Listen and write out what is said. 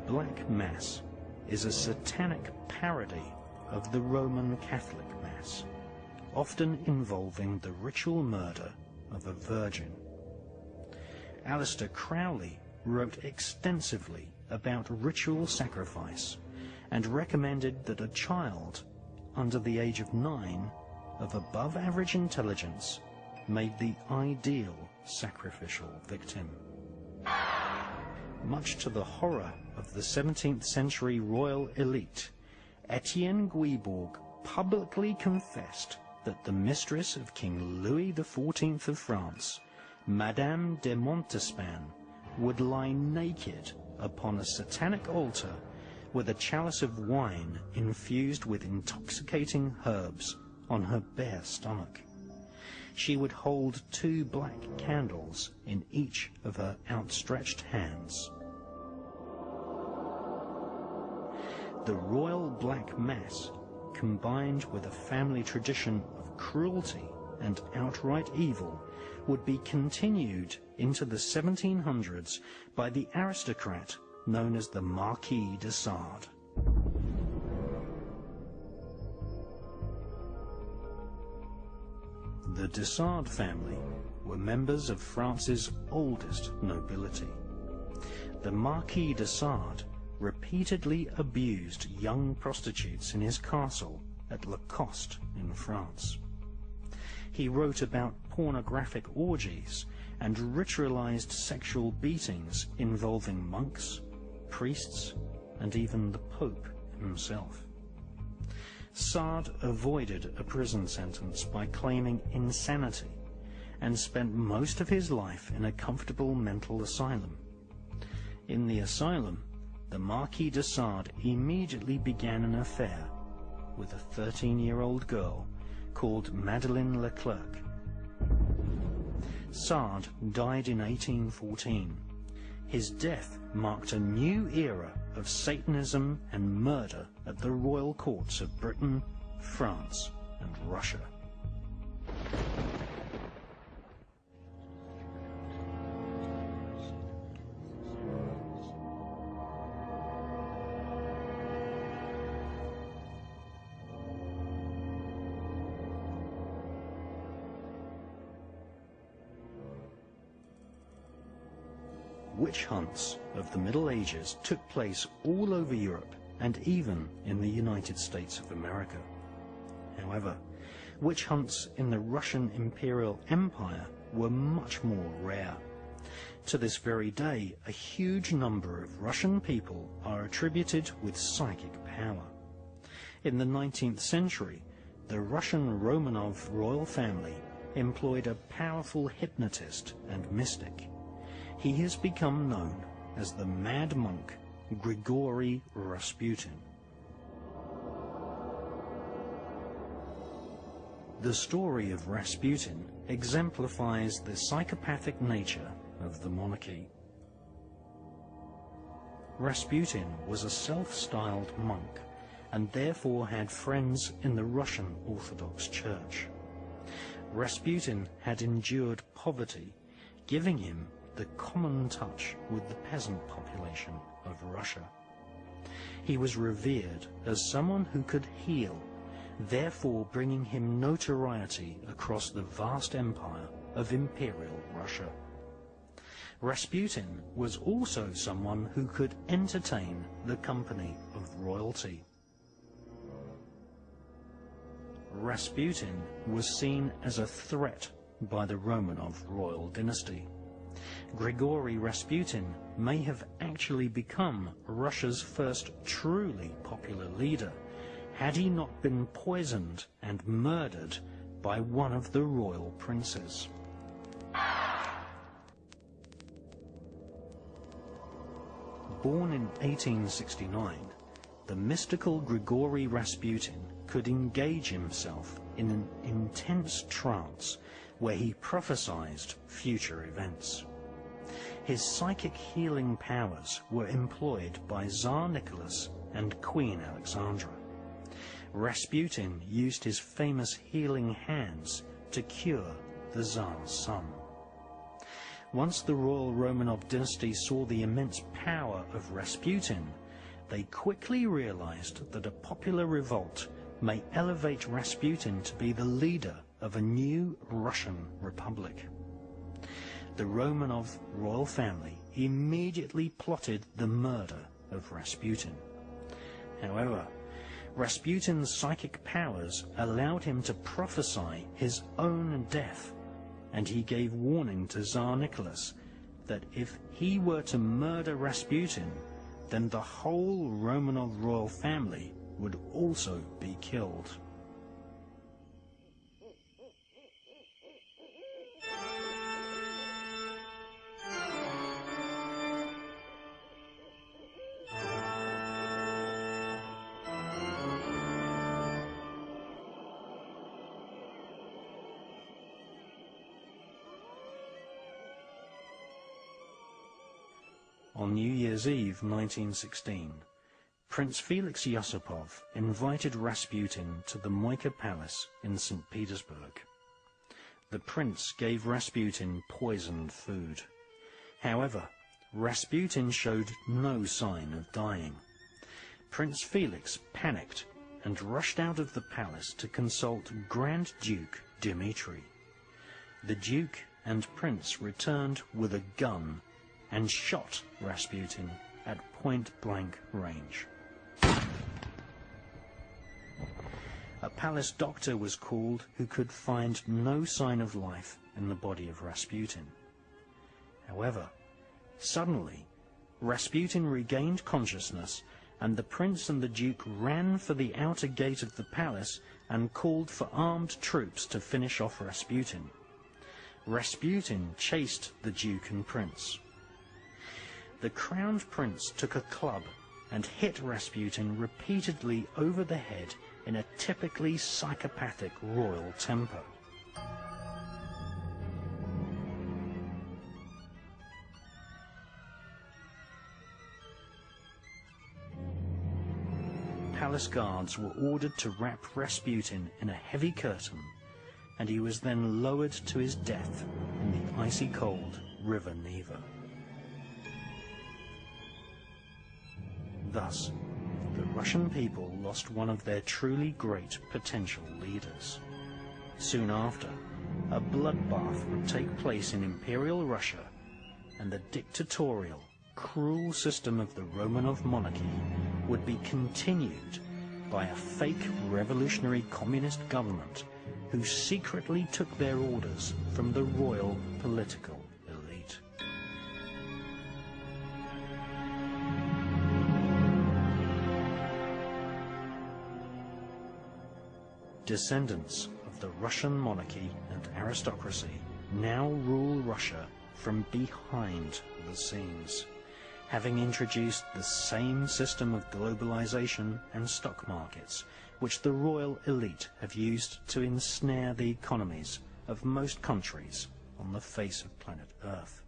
Black Mass is a satanic parody of the Roman Catholic Mass, often involving the ritual murder of a virgin. Aleister Crowley wrote extensively about ritual sacrifice and recommended that a child under the age of 9 of above average intelligence made the ideal sacrificial victim. Much to the horror of the 17th century royal elite, Etienne Guibourg publicly confessed that the mistress of King Louis XIV of France, Madame de Montespan, would lie naked upon a satanic altar with a chalice of wine infused with intoxicating herbs on her bare stomach. She would hold 2 black candles in each of her outstretched hands. The royal Black Mass, combined with a family tradition of cruelty and outright evil, would be continued into the 1700s by the aristocrat known as the Marquis de Sade. The de Sade family were members of France's oldest nobility. The Marquis de Sade repeatedly abused young prostitutes in his castle at Lacoste in France. He wrote about pornographic orgies and ritualized sexual beatings involving monks, priests, and even the Pope himself. Sade avoided a prison sentence by claiming insanity and spent most of his life in a comfortable mental asylum. In the asylum, the Marquis de Sade immediately began an affair with a 13-year-old girl called Madeleine Leclerc. Sade died in 1814. His death marked a new era of Satanism and murder at the royal courts of Britain, France, and Russia. Witch hunts of the Middle Ages took place all over Europe and even in the United States of America. However, witch hunts in the Russian Imperial Empire were much more rare. To this very day, a huge number of Russian people are attributed with psychic power. In the 19th century, the Russian Romanov royal family employed a powerful hypnotist and mystic. He has become known as the Mad Monk Grigory Rasputin. The story of Rasputin exemplifies the psychopathic nature of the monarchy. Rasputin was a self-styled monk and therefore had friends in the Russian Orthodox Church. Rasputin had endured poverty, giving him the common touch with the peasant population of Russia. He was revered as someone who could heal, therefore bringing him notoriety across the vast empire of Imperial Russia. Rasputin was also someone who could entertain the company of royalty. Rasputin was seen as a threat by the Romanov royal dynasty. Grigory Rasputin may have actually become Russia's first truly popular leader had he not been poisoned and murdered by one of the royal princes. Born in 1869, the mystical Grigory Rasputin could engage himself in an intense trance where he prophesied future events. His psychic healing powers were employed by Tsar Nicholas and Queen Alexandra. Rasputin used his famous healing hands to cure the Tsar's son. Once the royal Romanov dynasty saw the immense power of Rasputin, they quickly realized that a popular revolt may elevate Rasputin to be the leader of a new Russian republic. The Romanov royal family immediately plotted the murder of Rasputin. However, Rasputin's psychic powers allowed him to prophesy his own death, and he gave warning to Tsar Nicholas that if he were to murder Rasputin, then the whole Romanov royal family would also be killed. On New Year's Eve 1916, Prince Felix Yusupov invited Rasputin to the Moika Palace in St. Petersburg. The prince gave Rasputin poisoned food. However, Rasputin showed no sign of dying. Prince Felix panicked and rushed out of the palace to consult Grand Duke Dmitri. The Duke and Prince returned with a gun and shot Rasputin at point-blank range. A palace doctor was called who could find no sign of life in the body of Rasputin. However, suddenly, Rasputin regained consciousness, and the prince and the duke ran for the outer gate of the palace and called for armed troops to finish off Rasputin. Rasputin chased the duke and prince. The crowned prince took a club and hit Rasputin repeatedly over the head in a typically psychopathic royal temper. Palace guards were ordered to wrap Rasputin in a heavy curtain, and he was then lowered to his death in the icy cold River Neva. Thus, the Russian people lost one of their truly great potential leaders. Soon after, a bloodbath would take place in Imperial Russia, and the dictatorial, cruel system of the Romanov monarchy would be continued by a fake revolutionary communist government who secretly took their orders from the royal political elite. Descendants of the Russian monarchy and aristocracy now rule Russia from behind the scenes, having introduced the same system of globalization and stock markets which the royal elite have used to ensnare the economies of most countries on the face of planet Earth.